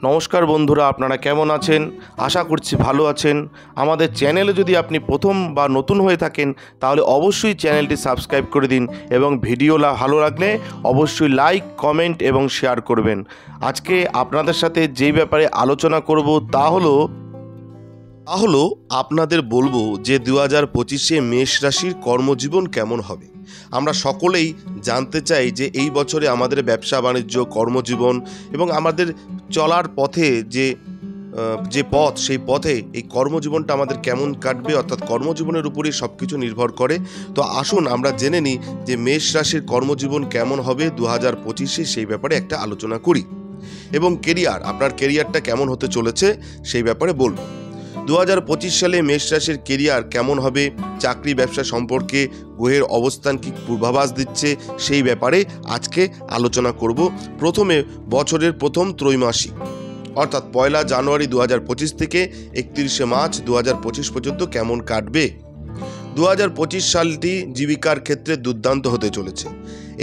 নমস্কার বন্ধুরা, আপনারা কেমন আছেন? আশা করছি ভালো আছেন। আমাদের চ্যানেলে যদি আপনি প্রথম বা নতুন হয়ে থাকেন তাহলে অবশ্যই চ্যানেলটি সাবস্ক্রাইব করে দিন এবং ভিডিও ভালো লাগলে অবশ্যই লাইক, কমেন্ট এবং শেয়ার করবেন। আজকে আপনাদের সাথে যেই ব্যাপারে আলোচনা করব তা হলো আপনাদের বলবো যে 2025-এ মেষ রাশির কর্মজীবন কেমন হবে। আমরা সকলেই জানতে চাই যে এই বছরে আমাদের ব্যবসা বাণিজ্য, কর্মজীবন এবং আমাদের চলার পথে যে পথ, সেই পথে এই কর্মজীবনটা আমাদের কেমন কাটবে, অর্থাৎ কর্মজীবনের উপরই সব কিছু নির্ভর করে। তো আসুন আমরা জেনে নিই যে মেষ রাশির কর্মজীবন কেমন হবে 2025-এ, সেই ব্যাপারে একটা আলোচনা করি। এবং আপনার কেরিয়ারটা কেমন হতে চলেছে সেই ব্যাপারে বলব। 2025 সালে মেষ রাশির কেরিয়ার কেমন হবে, চাকরি ব্যবসা সম্পর্কে গ্রহের অবস্থান কি পূর্বাভাস দিচ্ছে সেই ব্যাপারে আজকে আলোচনা করব। প্রথমে বছরের প্রথম ত্রৈমাসিক অর্থাৎ 1 জানুয়ারি 2025 থেকে 31 মার্চ 2025 পর্যন্ত কেমন কাটবে। 2025 সালটি জীবিকার ক্ষেত্রে দুর্দান্ত হতে চলেছে।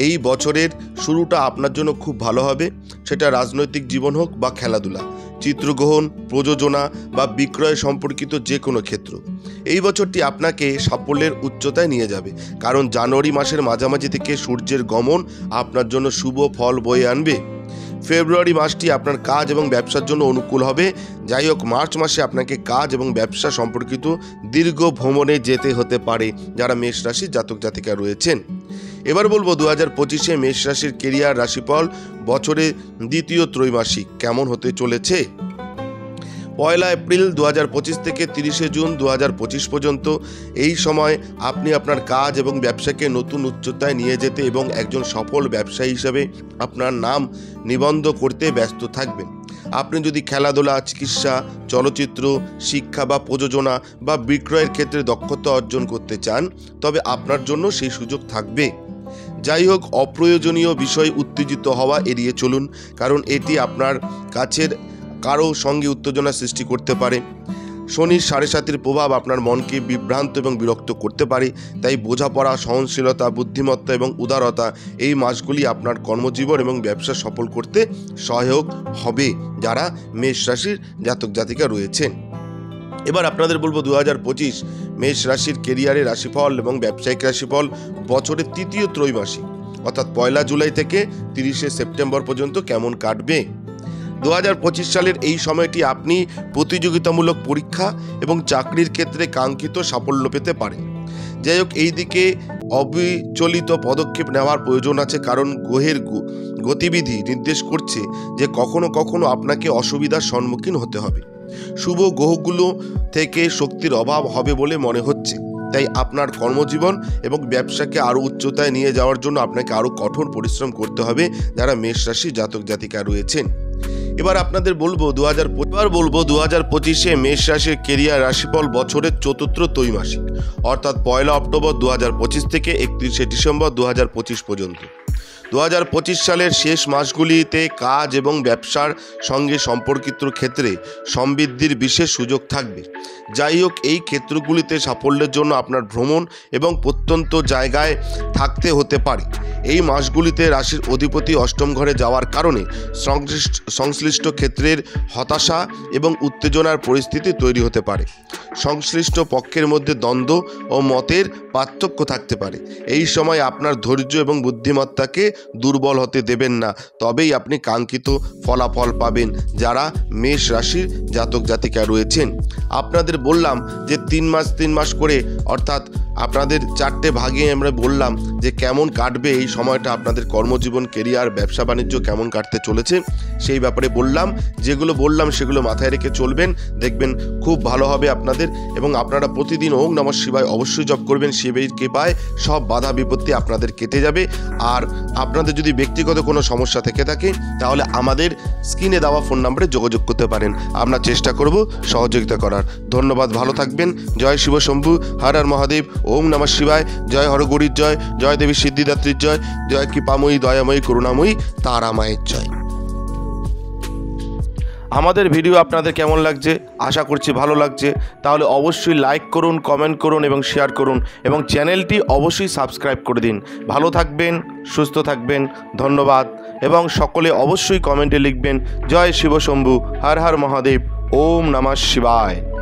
এই বছরের শুরুটা আপনার জন্য খুব ভালো হবে, সেটা রাজনৈতিক জীবন হোক বা খেলাধুলা, চিত্রগ্রহণ, প্রযোজনা বা বিক্রয় সম্পর্কিত যে কোনো ক্ষেত্র। এই বছরটি আপনাকে সাফল্যের উচ্চতায় নিয়ে যাবে, কারণ জানুয়ারি মাসের মাঝামাঝি থেকে সূর্যের গমন আপনার জন্য শুভ ফল বয়ে আনবে। ফেব্রুয়ারি মাসটি আপনার কাজ এবং ব্যবসার জন্য অনুকূল হবে। যাই হোক, মার্চ মাসে আপনাকে কাজ এবং ব্যবসা সম্পর্কিত দীর্ঘ ভ্রমণে যেতে হতে পারে যারা মেষ রাশির জাতক জাতিকা রয়েছেন। এবার বলবো 2025-এ মেষ রাশির কেরিয়ার রাশিফল বছরের দ্বিতীয় ত্রৈমাসিক কেমন হতে চলেছে। 1 এপ্রিল 2025 থেকে 30 জুন 2025 পর্যন্ত এই সময় আপনি আপনার কাজ এবং ব্যবসাকে নতুন উচ্চতায় নিয়ে যেতে এবং একজন সফল ব্যবসায়ী হিসেবে আপনার নাম নিবন্ধ করতে ব্যস্ত থাকবেন। আপনি যদি খেলাধুলা, চিকিৎসা, চলচ্চিত্র, শিক্ষা বা প্রযোজনা বা বিক্রয়ের ক্ষেত্রে দক্ষতা অর্জন করতে চান তবে আপনার জন্য সেই সুযোগ থাকবে। যাই হোক, অপ্রয়োজনীয় বিষয় উত্তেজিত হওয়া এড়িয়ে চলুন, কারণ এটি আপনার কাছের কারো সঙ্গে উত্তেজনা সৃষ্টি করতে পারে। শনির 7.5-এর প্রভাব আপনার মনকে বিভ্রান্ত এবং বিরক্ত করতে পারে, তাই বোঝাপড়া, সহনশীলতা, বুদ্ধিমত্তা এবং উদারতা এই মাসগুলি আপনার কর্মজীবন এবং ব্যবসা সফল করতে সহায়ক হবে যারা মেষ রাশির জাতক জাতিকা রয়েছেন। এবার আপনাদের বলবো 2025 মেষ রাশির কেরিয়ারের রাশিফল এবং ব্যবসায়িক রাশিফল বছরের তৃতীয় ত্রৈমাসিক অর্থাৎ 1 জুলাই থেকে 30 সেপ্টেম্বর পর্যন্ত কেমন কাটবে। 2025 সালের এই সময়টি আপনি প্রতিযোগিতামূলক পরীক্ষা এবং চাকরির ক্ষেত্রে কাঙ্ক্ষিত সাফল্য পেতে পারেন। যাই হোক, এই দিকে অবিচলিত পদক্ষেপ নেওয়ার প্রয়োজন আছে, কারণ গ্রহের গতিবিধি নির্দেশ করছে যে কখনো কখনো আপনাকে অসুবিধার সম্মুখীন হতে হবে। শুভ গ্রহগুলো থেকে শক্তির অভাব হবে বলে মনে হচ্ছে, তাই আপনার কর্মজীবন এবং ব্যবসাকে আরও উচ্চতায় নিয়ে যাওয়ার জন্য আপনাকে আরও কঠোর পরিশ্রম করতে হবে যারা মেষ রাশি জাতক জাতিকা রয়েছেন। এবার আপনাদের বলবো 2025-এ মেষ রাশির কেরিয়ার রাশিফল বছরের চতুর্থ ত্রৈমাসিক অর্থাৎ 1 অক্টোবর 2025 থেকে 31 ডিসেম্বর 2025 পর্যন্ত। 2025 সালের শেষ মাসগুলিতে কাজ এবং ব্যবসার সঙ্গে সম্পর্কিত ক্ষেত্রে সমৃদ্ধির বিশেষ সুযোগ থাকবে। যাই হোক, এই ক্ষেত্রগুলিতে সাফল্যের জন্য আপনার ভ্রমণ এবং প্রত্যন্ত জায়গায় থাকতে হতে পারে। এই মাসগুলিতে রাশির অধিপতি অষ্টম ঘরে যাওয়ার কারণে সংশ্লিষ্ট ক্ষেত্রের হতাশা এবং উত্তেজনার পরিস্থিতি তৈরি হতে পারে। সংশ্লিষ্ট পক্ষের মধ্যে দ্বন্দ্ব ও মতের পার্থক্য থাকতে পারে। এই সময় আপনার ধৈর্য এবং বুদ্ধিমত্তাকে দুর্বল হতে দেবেন না, তবেই আপনি কাঙ্ক্ষিত ফলাফল পাবেন যারা মেষ রাশির জাতক জাতিকা রয়েছেন। আপনাদের বললাম যে 3 মাস করে অর্থাৎ আপনাদের 4টে ভাগে আমরা বললাম যে কেমন কাটবে এই সময়টা, আপনাদের কর্মজীবন, কেরিয়ার, ব্যবসা বাণিজ্য কেমন কাটতে চলেছে সেই ব্যাপারে বললাম। যেগুলো বললাম সেগুলো মাথায় রেখে চলবেন, দেখবেন খুব ভালো হবে আপনাদের। এবং আপনারা প্রতিদিন ওম নমঃ শিবায় অবশ্যই জপ করবেন, শিবের কৃপায় সব বাধা বিপত্তি আপনাদের কেটে যাবে। আর আপনাদের যদি ব্যক্তিগত কোনো সমস্যা থেকে থাকে তাহলে আমাদের স্ক্রিনে দেওয়া ফোন নম্বরে যোগাযোগ করতে পারেন, আমরা চেষ্টা করব সহযোগিতা করার। ধন্যবাদ, ভালো থাকবেন। জয় শিব শম্ভু, হর হর মহাদেব, ওম নমঃ শিবায়, জয় হরগৌরীর জয়, জয় দেবী সিদ্ধিদাত্রীর জয়, জয় কৃপাময়ী, দয়াময়ী, করুণাময়ী তারা মায়ের জয়। আমাদের ভিডিও আপনাদের কেমন লাগছে? আশা করছি ভালো লাগছে। তাহলে অবশ্যই লাইক করুন, কমেন্ট করুন এবং শেয়ার করুন এবং চ্যানেলটি অবশ্যই সাবস্ক্রাইব করে দিন। ভালো থাকবেন, সুস্থ থাকবেন। ধন্যবাদ। এবং সকলে অবশ্যই কমেন্টে লিখবেন জয় শিব শম্ভু, হর হর মহাদেব, ওম নমঃ শিবায়।